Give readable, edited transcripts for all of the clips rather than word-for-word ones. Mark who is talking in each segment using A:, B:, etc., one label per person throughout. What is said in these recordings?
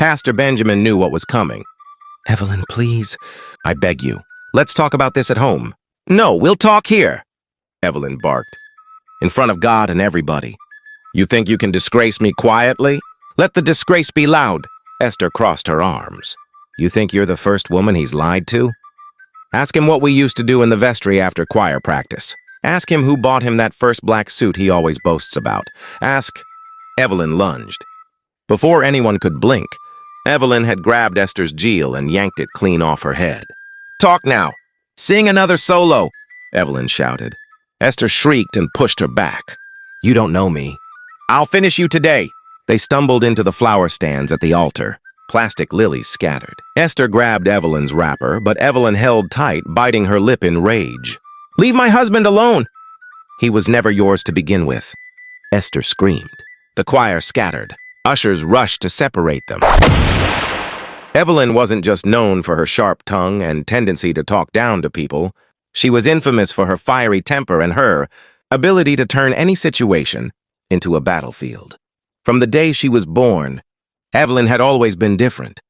A: Pastor Benjamin knew what was coming. "Evelyn, please, I beg you. Let's talk about this at home." "No, we'll talk here," Evelyn barked. "In front of God and everybody. You think you can disgrace me quietly? Let the disgrace be loud." Esther crossed her arms. "You think you're the first woman he's lied to? Ask him what we used to do in the vestry after choir practice. Ask him who bought him that first black suit he always boasts about. Ask—" Evelyn lunged. Before anyone could blink, Evelyn had grabbed Esther's jewel and yanked it clean off her head. "Talk now! Sing another solo!" Evelyn shouted. Esther shrieked and pushed her back. "You don't know me. I'll finish you today." They stumbled into the flower stands at the altar. Plastic lilies scattered. Esther grabbed Evelyn's wrapper, but Evelyn held tight, biting her lip in rage. "Leave my husband alone!" "He was never yours to begin with," Esther screamed. The choir scattered. Ushers rushed to separate them. Evelyn wasn't just known for her sharp tongue and tendency to talk down to people. She was infamous for her fiery temper and her ability to turn any situation into a battlefield. From the day she was born, Evelyn had always been different.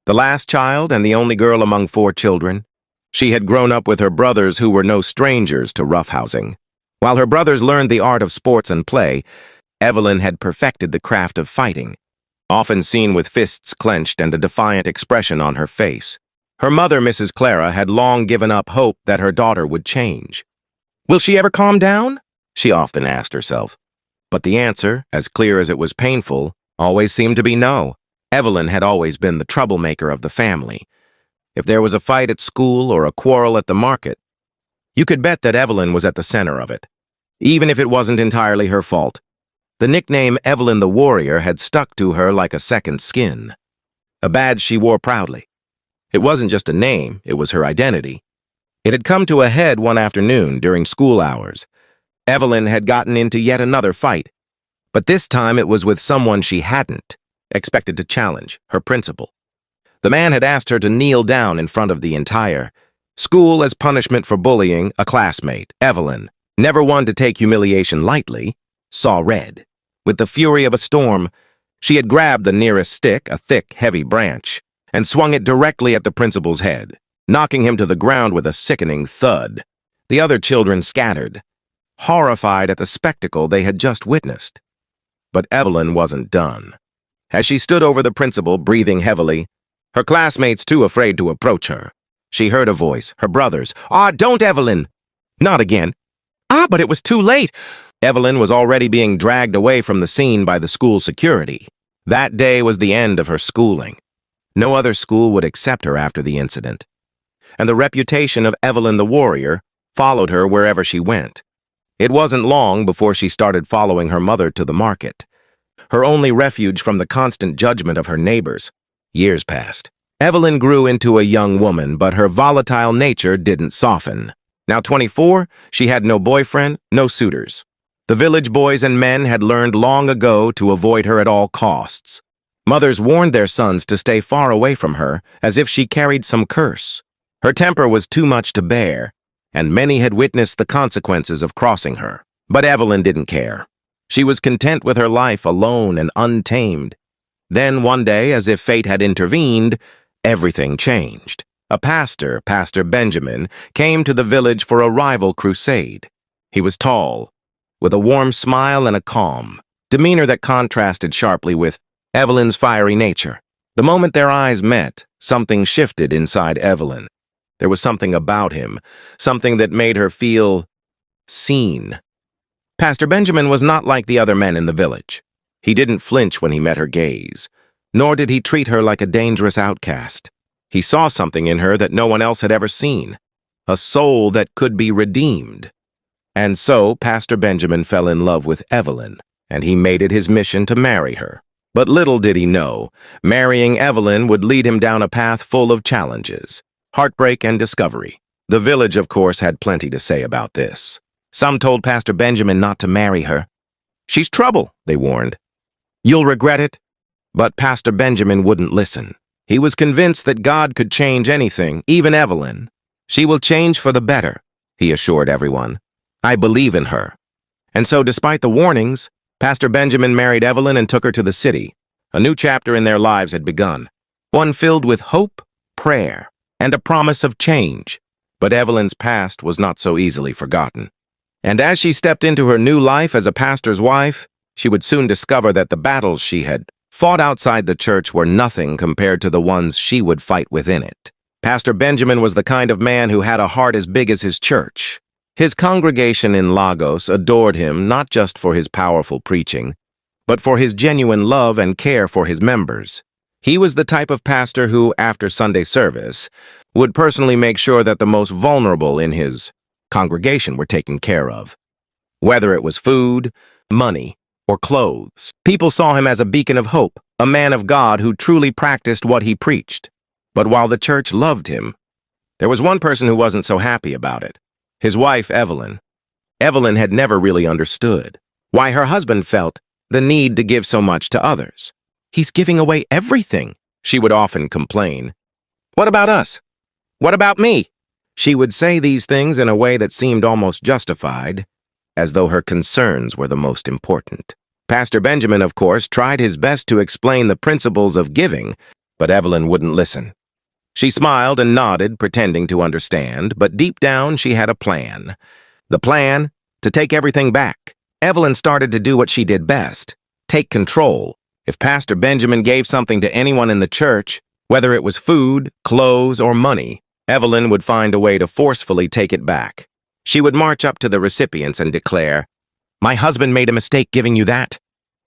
A: The last child and the only girl among 4 children, she had grown up with her brothers who were no strangers to roughhousing. While her brothers learned the art of sports and play, Evelyn had perfected the craft of fighting, often seen with fists clenched and a defiant expression on her face. Her mother, Mrs. Clara, had long given up hope that her daughter would change. "Will she ever calm down?" she often asked herself. But the answer, as clear as it was painful, always seemed to be no. Evelyn had always been the troublemaker of the family. If there was a fight at school or a quarrel at the market, you could bet that Evelyn was at the center of it, even if it wasn't entirely her fault. The nickname Evelyn the Warrior had stuck to her like a second skin, a badge she wore proudly. It wasn't just a name, it was her identity. It had come to a head one afternoon during school hours. Evelyn had gotten into yet another fight, but this time it was with someone she hadn't expected to challenge, her principal. The man had asked her to kneel down in front of the entire school as punishment for bullying a classmate. Evelyn, never one to take humiliation lightly, saw red. With the fury of a storm, she had grabbed the nearest stick, a thick, heavy branch, and swung it directly at the principal's head, knocking him to the ground with a sickening thud. The other children scattered, horrified at the spectacle they had just witnessed. But Evelyn wasn't done. As she stood over the principal, breathing heavily, her classmates too afraid to approach her, she heard a voice, her brother's. "Ah, don't, Evelyn!" "Not again." "Ah, but it was too late." Evelyn was already being dragged away from the scene by the school security. That day was the end of her schooling. No other school would accept her after the incident. And the reputation of Evelyn the Warrior followed her wherever she went. It wasn't long before she started following her mother to the market, her only refuge from the constant judgment of her neighbors. Years passed. Evelyn grew into a young woman, but her volatile nature didn't soften. Now 24, she had no boyfriend, no suitors. The village boys and men had learned long ago to avoid her at all costs. Mothers warned their sons to stay far away from her, as if she carried some curse. Her temper was too much to bear, and many had witnessed the consequences of crossing her. But Evelyn didn't care. She was content with her life alone and untamed. Then one day, as if fate had intervened, everything changed. A pastor, Pastor Benjamin, came to the village for a rival crusade. He was tall, with a warm smile and a calm demeanor that contrasted sharply with Evelyn's fiery nature. The moment their eyes met, something shifted inside Evelyn. There was something about him, something that made her feel seen. Pastor Benjamin was not like the other men in the village. He didn't flinch when he met her gaze, nor did he treat her like a dangerous outcast. He saw something in her that no one else had ever seen, a soul that could be redeemed. And so Pastor Benjamin fell in love with Evelyn, and he made it his mission to marry her. But little did he know, marrying Evelyn would lead him down a path full of challenges, heartbreak and discovery. The village, of course, had plenty to say about this. Some told Pastor Benjamin not to marry her. "She's trouble," they warned. "You'll regret it." But Pastor Benjamin wouldn't listen. He was convinced that God could change anything, even Evelyn. "She will change for the better," he assured everyone. "I believe in her." And so, despite the warnings, Pastor Benjamin married Evelyn and took her to the city, A new chapter in their lives had begun, one filled with hope, prayer, and a promise of change. But Evelyn's past was not so easily forgotten. And as she stepped into her new life as a pastor's wife, she would soon discover that the battles she had fought outside the church were nothing compared to the ones she would fight within it. Pastor Benjamin was the kind of man who had a heart as big as his church. His congregation in Lagos adored him not just for his powerful preaching, but for his genuine love and care for his members. He was the type of pastor who, after Sunday service, would personally make sure that the most vulnerable in his congregation were taken care of. Whether it was food, money, or clothes, people saw him as a beacon of hope, a man of God who truly practiced what he preached. But while the church loved him, there was one person who wasn't so happy about it. His wife, Evelyn. Evelyn had never really understood why her husband felt the need to give so much to others. "He's giving away everything," she would often complain. "What about us? What about me?" She would say these things in a way that seemed almost justified, as though her concerns were the most important. Pastor Benjamin, of course, tried his best to explain the principles of giving, but Evelyn wouldn't listen. She smiled and nodded, pretending to understand, but deep down she had a plan. The plan to take everything back. Evelyn started to do what she did best, take control. If Pastor Benjamin gave something to anyone in the church, whether it was food, clothes, or money, Evelyn would find a way to forcefully take it back. She would march up to the recipients and declare, "My husband made a mistake giving you that.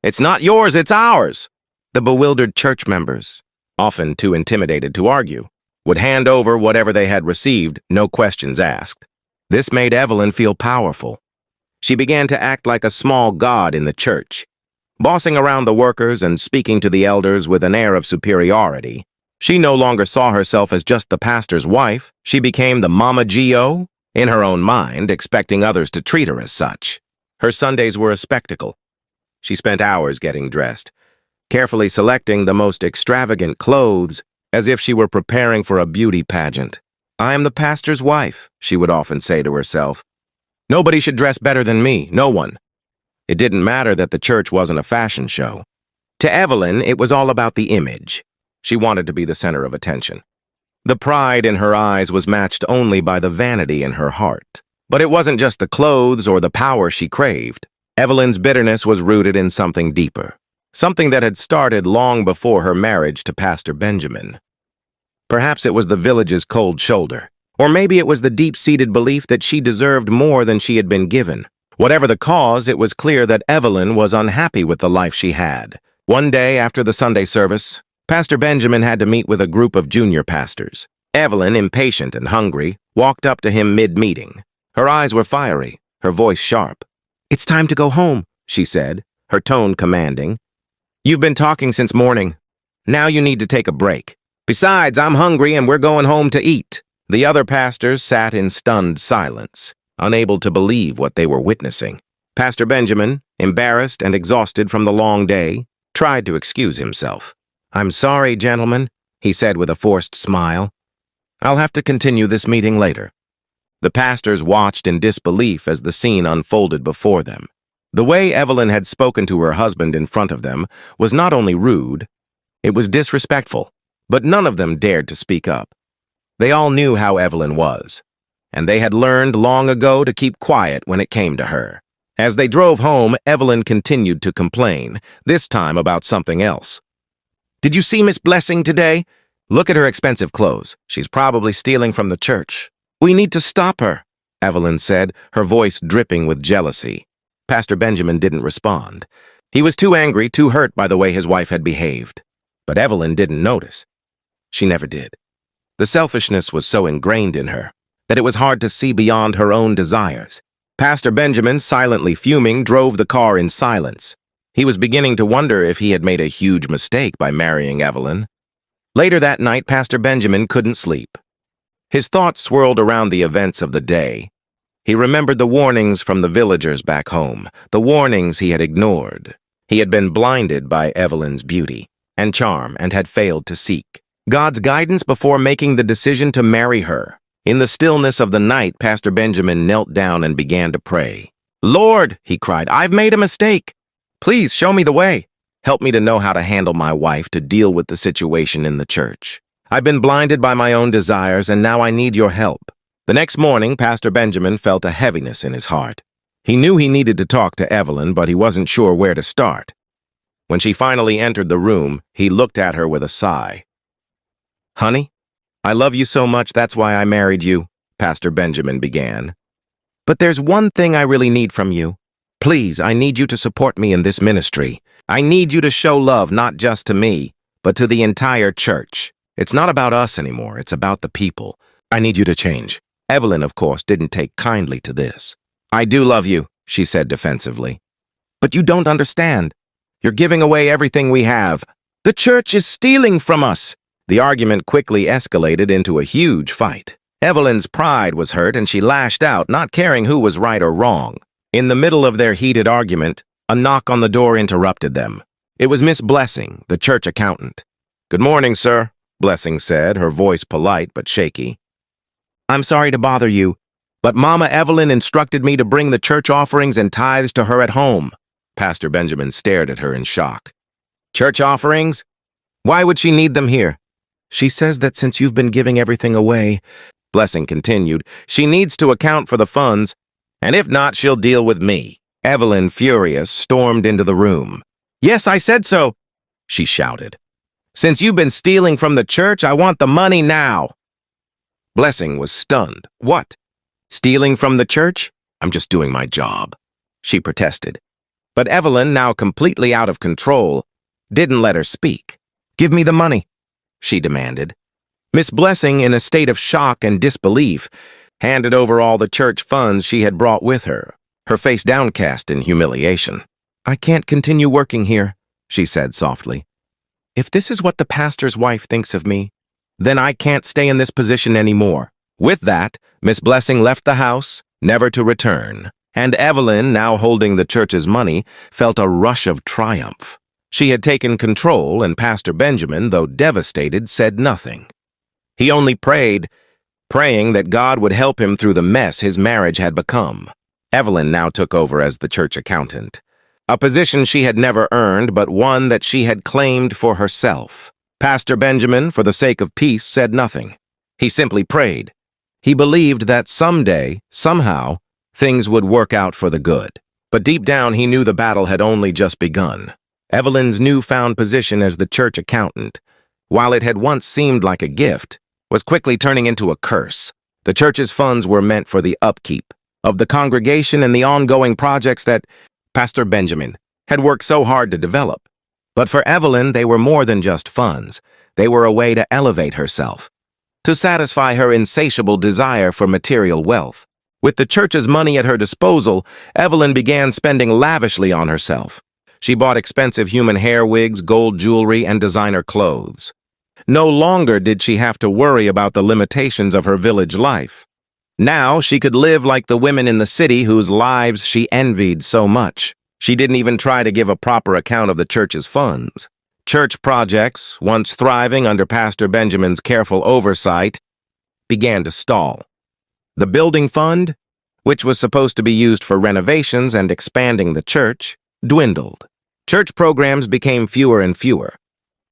A: It's not yours, it's ours." The bewildered church members, often too intimidated to argue, would hand over whatever they had received, no questions asked. This made Evelyn feel powerful. She began to act like a small god in the church, bossing around the workers and speaking to the elders with an air of superiority. She no longer saw herself as just the pastor's wife. She became the Mama G.O., in her own mind, expecting others to treat her as such. Her Sundays were a spectacle. She spent hours getting dressed, carefully selecting the most extravagant clothes, as if she were preparing for a beauty pageant. "I am the pastor's wife," she would often say to herself. "Nobody should dress better than me, no one." It didn't matter that the church wasn't a fashion show. To Evelyn, it was all about the image. She wanted to be the center of attention. The pride in her eyes was matched only by the vanity in her heart. But it wasn't just the clothes or the power she craved. Evelyn's bitterness was rooted in something deeper, something that had started long before her marriage to Pastor Benjamin. Perhaps it was the village's cold shoulder, or maybe it was the deep-seated belief that she deserved more than she had been given. Whatever the cause, it was clear that Evelyn was unhappy with the life she had. One day after the Sunday service, Pastor Benjamin had to meet with a group of junior pastors. Evelyn, impatient and hungry, walked up to him mid-meeting. Her eyes were fiery, her voice sharp. "It's time to go home," she said, her tone commanding. "You've been talking since morning. Now you need to take a break. Besides, I'm hungry and we're going home to eat." The other pastors sat in stunned silence, unable to believe what they were witnessing. Pastor Benjamin, embarrassed and exhausted from the long day, tried to excuse himself. "I'm sorry, gentlemen," he said with a forced smile. "I'll have to continue this meeting later." The pastors watched in disbelief as the scene unfolded before them. The way Evelyn had spoken to her husband in front of them was not only rude, it was disrespectful, but none of them dared to speak up. They all knew how Evelyn was, and they had learned long ago to keep quiet when it came to her. As they drove home, Evelyn continued to complain, this time about something else. "Did you see Miss Blessing today? Look at her expensive clothes. She's probably stealing from the church. We need to stop her," Evelyn said, her voice dripping with jealousy. Pastor Benjamin didn't respond. He was too angry, too hurt by the way his wife had behaved. But Evelyn didn't notice. She never did. The selfishness was so ingrained in her that it was hard to see beyond her own desires. Pastor Benjamin, silently fuming, drove the car in silence. He was beginning to wonder if he had made a huge mistake by marrying Evelyn. Later that night, Pastor Benjamin couldn't sleep. His thoughts swirled around the events of the day. He remembered the warnings from the villagers back home, the warnings he had ignored. He had been blinded by Evelyn's beauty and charm and had failed to seek God's guidance before making the decision to marry her. In the stillness of the night, Pastor Benjamin knelt down and began to pray. "Lord," he cried, "I've made a mistake. Please show me the way. Help me to know how to handle my wife, to deal with the situation in the church. I've been blinded by my own desires, and now I need your help." The next morning, Pastor Benjamin felt a heaviness in his heart. He knew he needed to talk to Evelyn, but he wasn't sure where to start. When she finally entered the room, he looked at her with a sigh. "Honey, I love you so much, that's why I married you," Pastor Benjamin began. "But there's one thing I really need from you. Please, I need you to support me in this ministry. I need you to show love not just to me, but to the entire church. It's not about us anymore, it's about the people. I need you to change." Evelyn, of course, didn't take kindly to this. "I do love you," she said defensively. "But you don't understand. You're giving away everything we have. The church is stealing from us." The argument quickly escalated into a huge fight. Evelyn's pride was hurt and she lashed out, not caring who was right or wrong. In the middle of their heated argument, a knock on the door interrupted them. It was Miss Blessing, the church accountant. "Good morning, sir," Blessing said, her voice polite but shaky. "I'm sorry to bother you, but Mama Evelyn instructed me to bring the church offerings and tithes to her at home." Pastor Benjamin stared at her in shock. "Church offerings? Why would she need them here?" "She says that since you've been giving everything away," Blessing continued, "she needs to account for the funds, and if not, she'll deal with me." Evelyn, furious, stormed into the room. "Yes, I said so," she shouted. "Since you've been stealing from the church, I want the money now." Blessing was stunned. "What? Stealing from the church? I'm just doing my job," she protested. But Evelyn, now completely out of control, didn't let her speak. "Give me the money," she demanded. Miss Blessing, in a state of shock and disbelief, handed over all the church funds she had brought with her, her face downcast in humiliation. "I can't continue working here," she said softly. "If this is what the pastor's wife thinks of me, then I can't stay in this position anymore." With that, Miss Blessing left the house, never to return, and Evelyn, now holding the church's money, felt a rush of triumph. She had taken control, and Pastor Benjamin, though devastated, said nothing. He only prayed, praying that God would help him through the mess his marriage had become. Evelyn now took over as the church accountant, a position she had never earned, but one that she had claimed for herself. Pastor Benjamin, for the sake of peace, said nothing. He simply prayed. He believed that someday, somehow, things would work out for the good. But deep down, he knew the battle had only just begun. Evelyn's newfound position as the church accountant, while it had once seemed like a gift, was quickly turning into a curse. The church's funds were meant for the upkeep of the congregation and the ongoing projects that Pastor Benjamin had worked so hard to develop. But for Evelyn, they were more than just funds. They were a way to elevate herself, to satisfy her insatiable desire for material wealth. With the church's money at her disposal, Evelyn began spending lavishly on herself. She bought expensive human hair wigs, gold jewelry, and designer clothes. No longer did she have to worry about the limitations of her village life. Now she could live like the women in the city whose lives she envied so much. She didn't even try to give a proper account of the church's funds. Church projects, once thriving under Pastor Benjamin's careful oversight, began to stall. The building fund, which was supposed to be used for renovations and expanding the church, dwindled. Church programs became fewer and fewer,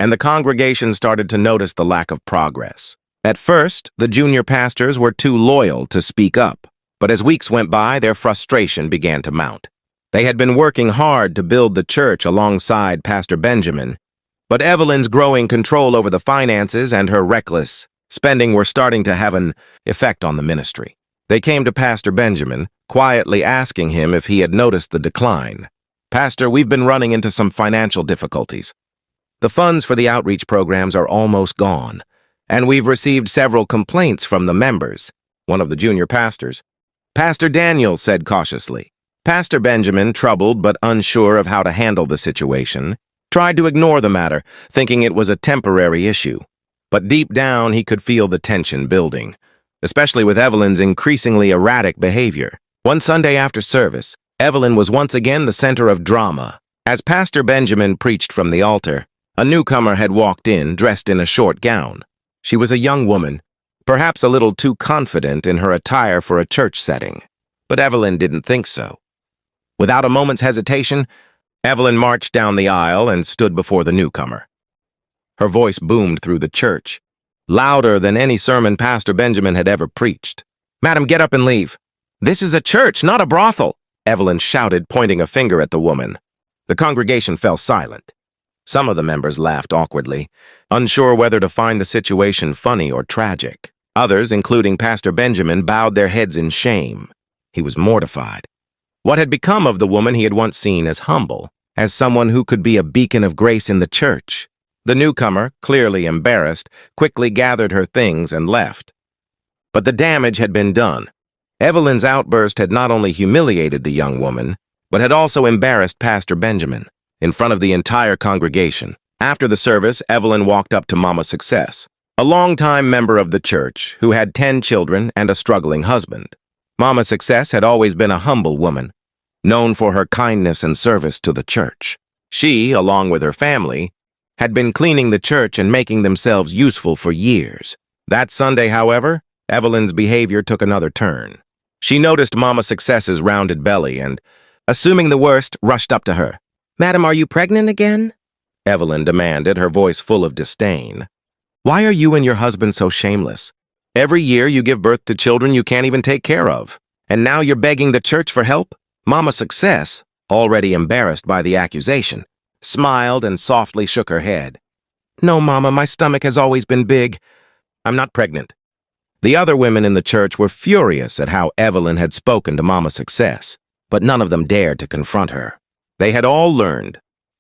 A: and the congregation started to notice the lack of progress. At first, the junior pastors were too loyal to speak up, but as weeks went by, their frustration began to mount. They had been working hard to build the church alongside Pastor Benjamin, but Evelyn's growing control over the finances and her reckless spending were starting to have an effect on the ministry. They came to Pastor Benjamin, quietly asking him if he had noticed the decline. "Pastor, we've been running into some financial difficulties. The funds for the outreach programs are almost gone, and we've received several complaints from the members," one of the junior pastors. Pastor Daniel said cautiously. Pastor Benjamin, troubled but unsure of how to handle the situation, tried to ignore the matter, thinking it was a temporary issue. But deep down, he could feel the tension building, especially with Evelyn's increasingly erratic behavior. One Sunday after service, Evelyn was once again the center of drama. As Pastor Benjamin preached from the altar, a newcomer had walked in, dressed in a short gown. She was a young woman, perhaps a little too confident in her attire for a church setting. But Evelyn didn't think so. Without a moment's hesitation, Evelyn marched down the aisle and stood before the newcomer. Her voice boomed through the church, louder than any sermon Pastor Benjamin had ever preached. "Madam, get up and leave. This is a church, not a brothel," Evelyn shouted, pointing a finger at the woman. The congregation fell silent. Some of the members laughed awkwardly, unsure whether to find the situation funny or tragic. Others, including Pastor Benjamin, bowed their heads in shame. He was mortified. What had become of the woman he had once seen as humble, as someone who could be a beacon of grace in the church? The newcomer, clearly embarrassed, quickly gathered her things and left. But the damage had been done. Evelyn's outburst had not only humiliated the young woman, but had also embarrassed Pastor Benjamin in front of the entire congregation. After the service, Evelyn walked up to Mama Success, a longtime member of the church who had 10 children and a struggling husband. Mama Success had always been a humble woman, known for her kindness and service to the church. She, along with her family, had been cleaning the church and making themselves useful for years. That Sunday, however, Evelyn's behavior took another turn. She noticed Mama Success's rounded belly and, assuming the worst, rushed up to her. "Madam, are you pregnant again?" Evelyn demanded, her voice full of disdain. "Why are you and your husband so shameless? Every year you give birth to children you can't even take care of. And now you're begging the church for help?" Mama Success, already embarrassed by the accusation, smiled and softly shook her head. "No, Mama, my stomach has always been big. I'm not pregnant." The other women in the church were furious at how Evelyn had spoken to Mama Success, but none of them dared to confront her. They had all learned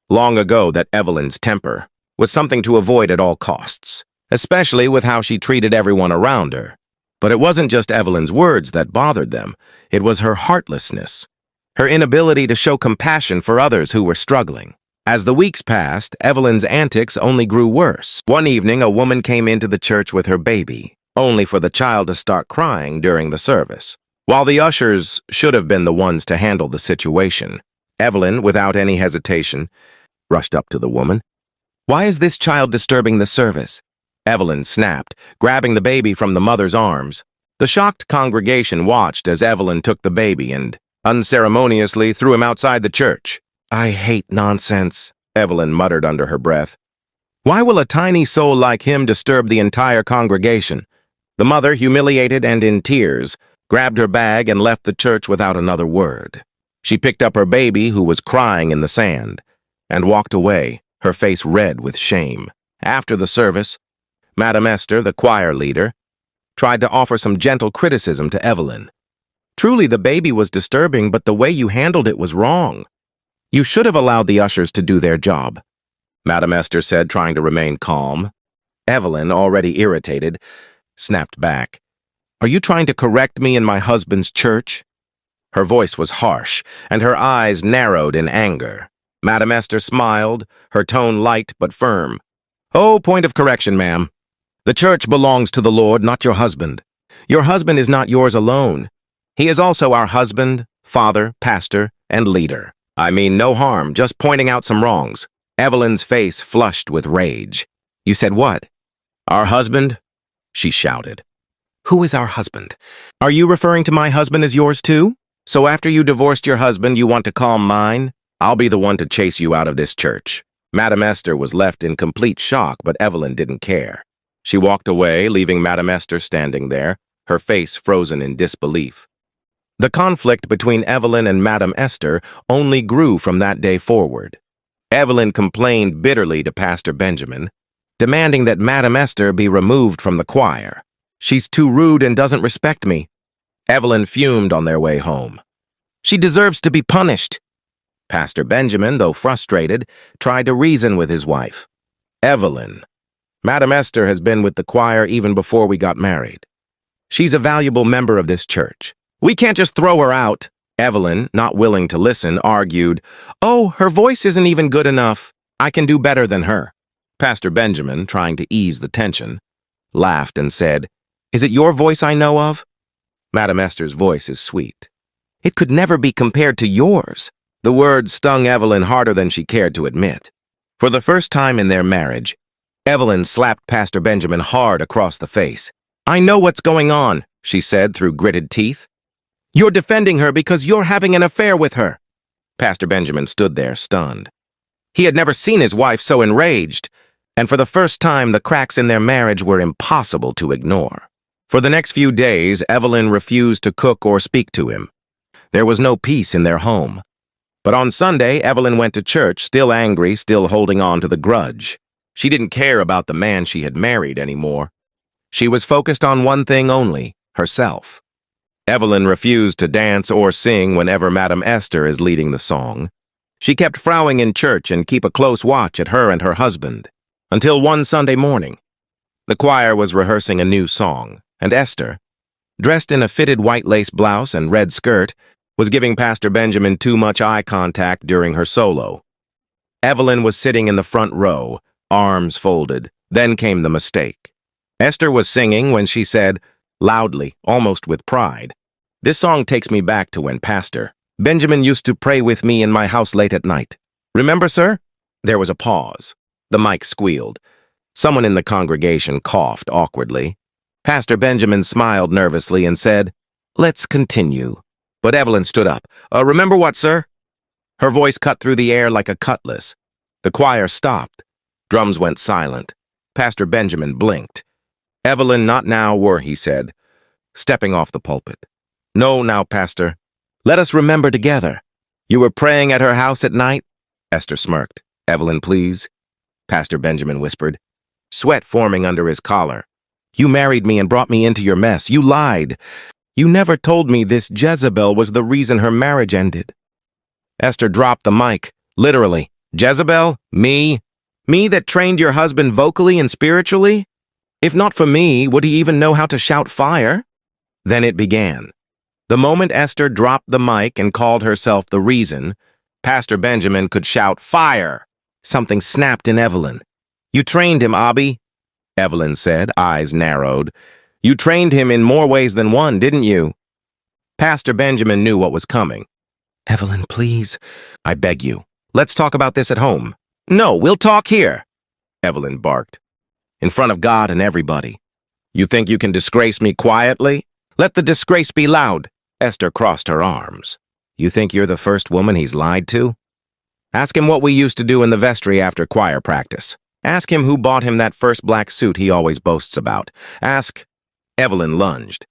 A: long ago that Evelyn's temper was something to avoid at all costs, especially with how she treated everyone around her. But it wasn't just Evelyn's words that bothered them. It was her heartlessness, her inability to show compassion for others who were struggling. As the weeks passed, Evelyn's antics only grew worse. One evening, a woman came into the church with her baby, only for the child to start crying during the service. While the ushers should have been the ones to handle the situation, Evelyn, without any hesitation, rushed up to the woman. "Why is this child disturbing the service?" Evelyn snapped, grabbing the baby from the mother's arms. The shocked congregation watched as Evelyn took the baby and unceremoniously threw him outside the church. "I hate nonsense," Evelyn muttered under her breath. "Why will a tiny soul like him disturb the entire congregation?" The mother, humiliated and in tears, grabbed her bag and left the church without another word. She picked up her baby, who was crying in the sand, and walked away, her face red with shame. After the service, Madam Esther, the choir leader, tried to offer some gentle criticism to Evelyn. "Truly, the baby was disturbing, but the way you handled it was wrong. You should have allowed the ushers to do their job," Madam Esther said, trying to remain calm. Evelyn, already irritated, snapped back. "Are you trying to correct me in my husband's church?" Her voice was harsh, and her eyes narrowed in anger. Madam Esther smiled, her tone light but firm. "Oh, point of correction, ma'am. The church belongs to the Lord, not your husband. Your husband is not yours alone. He is also our husband, father, pastor, and leader. I mean no harm, just pointing out some wrongs." Evelyn's face flushed with rage. "You said what?" "Our husband?" she shouted. "Who is our husband? Are you referring to my husband as yours too? So after you divorced your husband, you want to call mine? I'll be the one to chase you out of this church." Madam Esther was left in complete shock, but Evelyn didn't care. She walked away, leaving Madam Esther standing there, her face frozen in disbelief. The conflict between Evelyn and Madam Esther only grew from that day forward. Evelyn complained bitterly to Pastor Benjamin, demanding that Madam Esther be removed from the choir. "She's too rude and doesn't respect me." Evelyn fumed on their way home. "She deserves to be punished." Pastor Benjamin, though frustrated, tried to reason with his wife. "Evelyn, Madam Esther has been with the choir even before we got married. She's a valuable member of this church. We can't just throw her out." Evelyn, not willing to listen, argued, "Oh, her voice isn't even good enough. I can do better than her." Pastor Benjamin, trying to ease the tension, laughed and said, "Is it your voice I know of?" Madam Esther's voice is sweet. "It could never be compared to yours." The words stung Evelyn harder than she cared to admit. For the first time in their marriage, Evelyn slapped Pastor Benjamin hard across the face. "I know what's going on," she said through gritted teeth. "You're defending her because you're having an affair with her." Pastor Benjamin stood there, stunned. He had never seen his wife so enraged, and for the first time the cracks in their marriage were impossible to ignore. For the next few days, Evelyn refused to cook or speak to him. There was no peace in their home. But on Sunday, Evelyn went to church, still angry, still holding on to the grudge. She didn't care about the man she had married anymore. She was focused on one thing only, herself. Evelyn refused to dance or sing whenever Madam Esther is leading the song. She kept frowning in church and keep a close watch at her and her husband, until one Sunday morning. The choir was rehearsing a new song, and Esther, dressed in a fitted white lace blouse and red skirt, was giving Pastor Benjamin too much eye contact during her solo. Evelyn was sitting in the front row, arms folded. Then came the mistake. Esther was singing when she said, loudly, almost with pride, "This song takes me back to when Pastor Benjamin used to pray with me in my house late at night. Remember, sir?" There was a pause. The mic squealed. Someone in the congregation coughed awkwardly. Pastor Benjamin smiled nervously and said, "Let's continue." But Evelyn stood up. "Remember what, sir?" Her voice cut through the air like a cutlass. The choir stopped. Drums went silent. Pastor Benjamin blinked. "Evelyn, not now, he said, stepping off the pulpit. "No, now, Pastor. Let us remember together. You were praying at her house at night?" Esther smirked. "Evelyn, please," Pastor Benjamin whispered, sweat forming under his collar. "You married me and brought me into your mess. You lied. You never told me this Jezebel was the reason her marriage ended." Esther dropped the mic. "Literally. Jezebel? Me? Me that trained your husband vocally and spiritually? If not for me, would he even know how to shout fire?" Then it began. The moment Esther dropped the mic and called herself the reason, Pastor Benjamin could shout fire. Something snapped in Evelyn. "You trained him, Abby," Evelyn said, eyes narrowed. "You trained him in more ways than one, didn't you?" Pastor Benjamin knew what was coming. "Evelyn, please, I beg you. Let's talk about this at home." "No, we'll talk here," Evelyn barked. "In front of God and everybody. You think you can disgrace me quietly? Let the disgrace be loud." Esther crossed her arms. "You think you're the first woman he's lied to? Ask him what we used to do in the vestry after choir practice. Ask him who bought him that first black suit he always boasts about. Ask—" Evelyn lunged.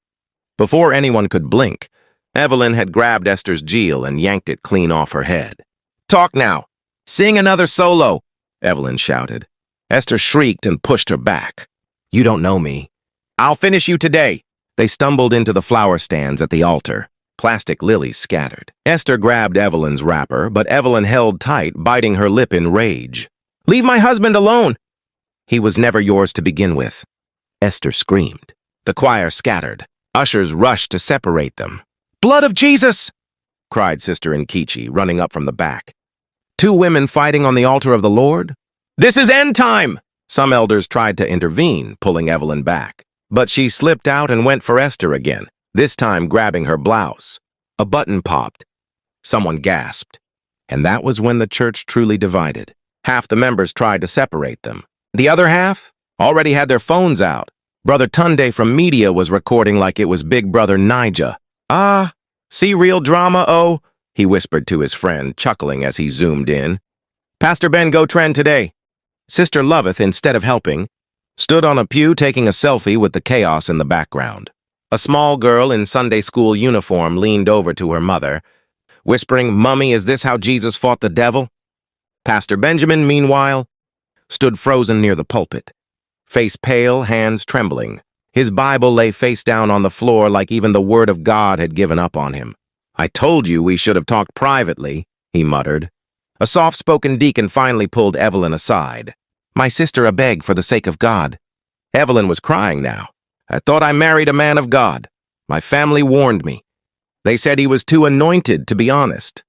A: Before anyone could blink, Evelyn had grabbed Esther's jewel and yanked it clean off her head. "Talk now. Sing another solo," Evelyn shouted. Esther shrieked and pushed her back. "You don't know me. I'll finish you today." They stumbled into the flower stands at the altar. Plastic lilies scattered. Esther grabbed Evelyn's wrapper, but Evelyn held tight, biting her lip in rage. "Leave my husband alone!" "He was never yours to begin with," Esther screamed. The choir scattered. Ushers rushed to separate them. "Blood of Jesus!" cried Sister Nkechi, running up from the back. "Two women fighting on the altar of the Lord? This is end time!" Some elders tried to intervene, pulling Evelyn back. But she slipped out and went for Esther again, this time grabbing her blouse. A button popped. Someone gasped. And that was when the church truly divided. Half the members tried to separate them. The other half already had their phones out. Brother Tunde from media was recording like it was Big Brother Nija. "Ah, see real drama, oh," he whispered to his friend, chuckling as he zoomed in. "Pastor Ben go trend today." Sister Loveth, instead of helping, stood on a pew taking a selfie with the chaos in the background. A small girl in Sunday school uniform leaned over to her mother, whispering, "Mummy, is this how Jesus fought the devil?" Pastor Benjamin, meanwhile, stood frozen near the pulpit, face pale, hands trembling. His Bible lay face down on the floor like even the Word of God had given up on him. "I told you we should have talked privately," he muttered. A soft-spoken deacon finally pulled Evelyn aside. "My sister, a beg for the sake of God." Evelyn was crying now. "I thought I married a man of God. My family warned me. They said he was too anointed, to be honest."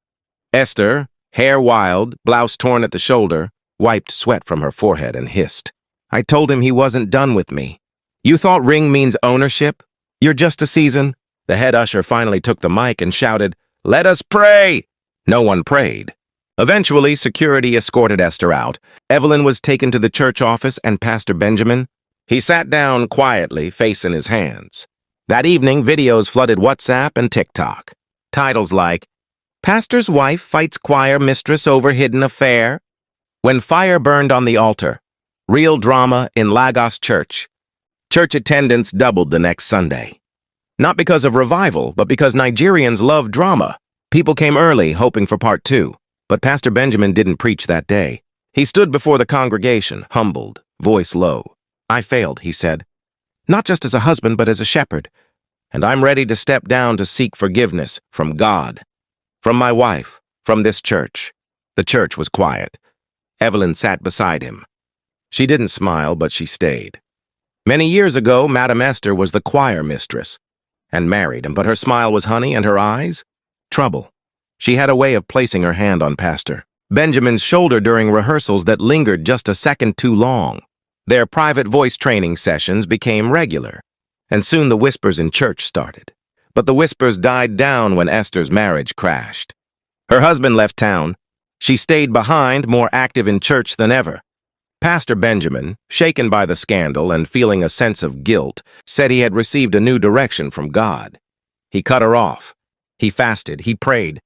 A: Esther, hair wild, blouse torn at the shoulder, wiped sweat from her forehead and hissed. "I told him he wasn't done with me. You thought ring means ownership? You're just a season." The head usher finally took the mic and shouted, "Let us pray!" No one prayed. Eventually, security escorted Esther out. Evelyn was taken to the church office and Pastor Benjamin. He sat down quietly, face in his hands. That evening, videos flooded WhatsApp and TikTok. Titles like, Pastor's wife fights choir mistress over hidden affair. When fire burned on the altar. Real drama in Lagos Church. Church attendance doubled the next Sunday. Not because of revival, but because Nigerians love drama. People came early, hoping for part 2. But Pastor Benjamin didn't preach that day. He stood before the congregation, humbled, voice low. I failed, he said. Not just as a husband, but as a shepherd. And I'm ready to step down to seek forgiveness from God. From my wife, from this church. The church was quiet. Evelyn sat beside him. She didn't smile, but she stayed. Many years ago, Madam Esther was the choir mistress and married, but her smile was honey and her eyes? Trouble. She had a way of placing her hand on Pastor Benjamin's shoulder during rehearsals that lingered just a second too long. Their private voice training sessions became regular, and soon the whispers in church started. But the whispers died down when Esther's marriage crashed. Her husband left town. She stayed behind, more active in church than ever. Pastor Benjamin, shaken by the scandal and feeling a sense of guilt, said he had received a new direction from God. He cut her off. He fasted. He prayed.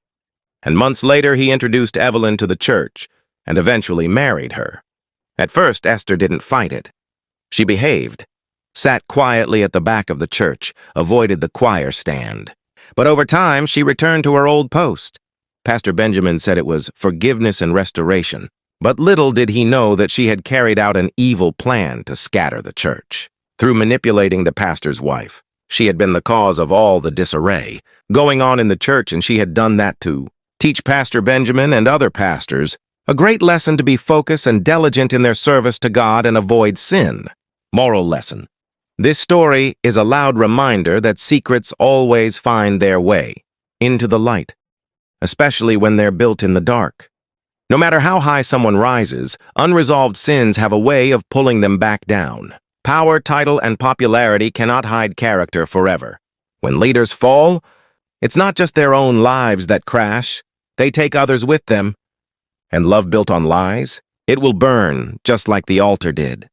A: And months later, he introduced Evelyn to the church and eventually married her. At first, Esther didn't fight it. She behaved, sat quietly at the back of the church, avoided the choir stand. But over time, she returned to her old post. Pastor Benjamin said it was forgiveness and restoration. But little did he know that she had carried out an evil plan to scatter the church. Through manipulating the pastor's wife, she had been the cause of all the disarray going on in the church, and she had done that to teach Pastor Benjamin and other pastors a great lesson to be focused and diligent in their service to God and avoid sin. Moral lesson. This story is a loud reminder that secrets always find their way into the light, especially when they're built in the dark. No matter how high someone rises, unresolved sins have a way of pulling them back down. Power, title, and popularity cannot hide character forever. When leaders fall, it's not just their own lives that crash, they take others with them. And love built on lies, it will burn just like the altar did.